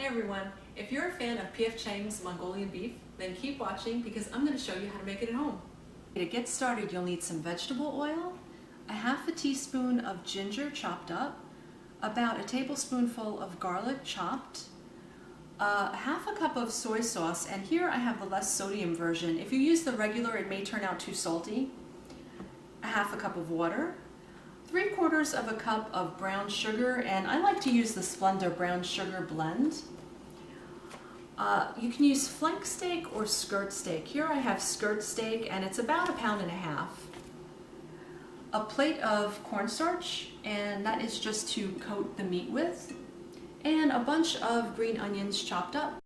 Hey everyone, if you're a fan of P.F. Chang's Mongolian beef, then keep watching because I'm going to show you how to make it at home. To get started, you'll need some vegetable oil, a half a teaspoon of ginger chopped up, about a tablespoonful of garlic chopped, half a cup of soy sauce, and here I have the less sodium version. If you use the regular, it may turn out too salty. A half a cup of water, 3/4 of a cup of brown sugar, and I like to use the Splenda brown sugar blend. You can use flank steak or skirt steak. Here I have skirt steak and it's about 1.5 pounds. A plate of cornstarch, and that is just to coat the meat with, and a bunch of green onions chopped up.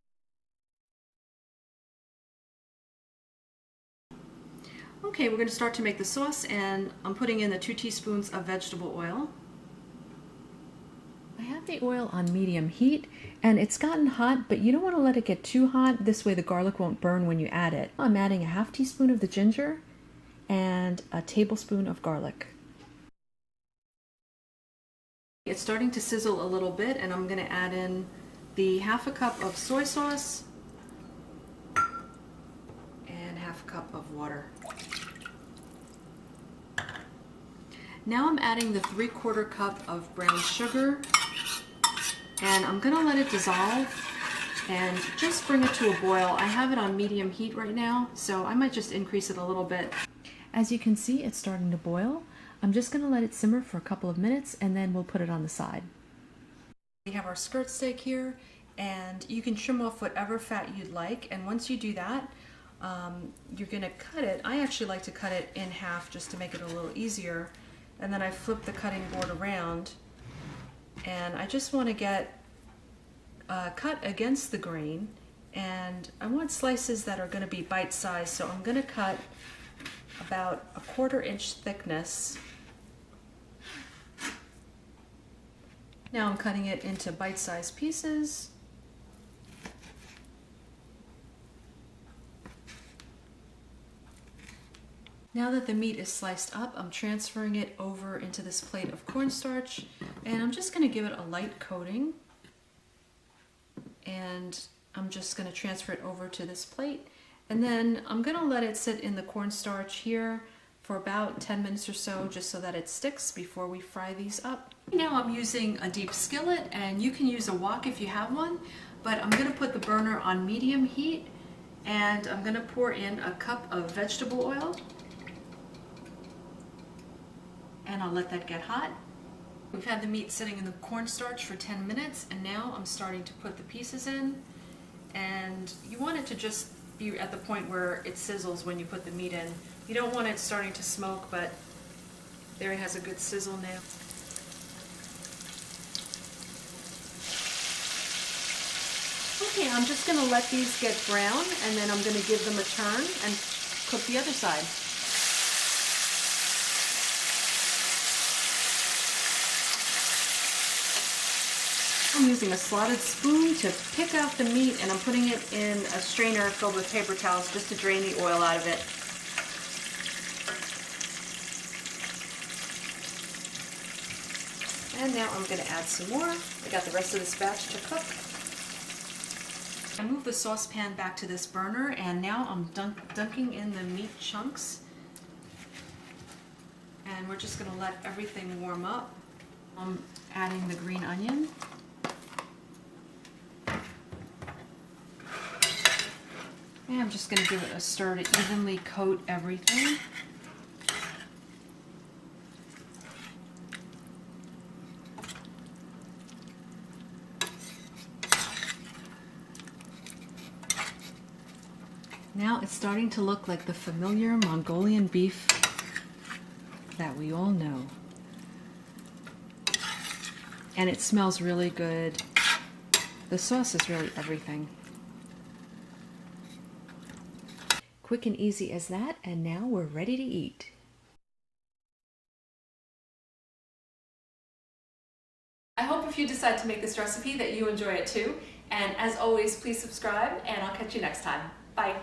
Okay, we're going to start to make the sauce, and I'm putting in the 2 teaspoons of vegetable oil. I have the oil on medium heat and it's gotten hot, but you don't want to let it get too hot. This way the garlic won't burn when you add it. I'm adding a half teaspoon of the ginger and a tablespoon of garlic. It's starting to sizzle a little bit, and I'm going to add in the half a cup of soy sauce and half a cup of water. Now I'm adding the 3/4 cup of brown sugar, and I'm going to let it dissolve and just bring it to a boil. I have it on medium heat right now, so I might just increase it a little bit. As you can see, it's starting to boil. I'm just going to let it simmer for a couple of minutes and then we'll put it on the side. We have our skirt steak here, and you can trim off whatever fat you'd like, and once you do that, you're going to cut it. I actually like to cut it in half just to make it a little easier, and then I flip the cutting board around, and I just want to get cut against the grain, and I want slices that are going to be bite-sized, so I'm going to cut about 1/4 inch thickness. Now I'm cutting it into bite-sized pieces. Now that the meat is sliced up, I'm transferring it over into this plate of cornstarch, and I'm just going to give it a light coating, and I'm just going to transfer it over to this plate, and then I'm going to let it sit in the cornstarch here for about 10 minutes or so, just so that it sticks before we fry these up. Now I'm using a deep skillet, and you can use a wok if you have one, but I'm going to put the burner on medium heat, and I'm going to pour in a cup of vegetable oil, and I'll let that get hot. We've had the meat sitting in the cornstarch for 10 minutes, and now I'm starting to put the pieces in, and you want it to just be at the point where it sizzles when you put the meat in. You don't want it starting to smoke, but there it has a good sizzle now. Okay, I'm just going to let these get brown, and then I'm going to give them a turn and cook the other side. I'm using a slotted spoon to pick out the meat, and I'm putting it in a strainer filled with paper towels just to drain the oil out of it. And now I'm going to add some more. I got the rest of this batch to cook. I move the saucepan back to this burner, and now I'm dunking in the meat chunks. And we're just going to let everything warm up. I'm adding the green onion. And I'm just going to give it a stir to evenly coat everything. Now it's starting to look like the familiar Mongolian beef that we all know. And it smells really good. The sauce is really everything. Quick and easy as that, and now we're ready to eat. I hope if you decide to make this recipe that you enjoy it too. And as always, please subscribe, and I'll catch you next time. Bye.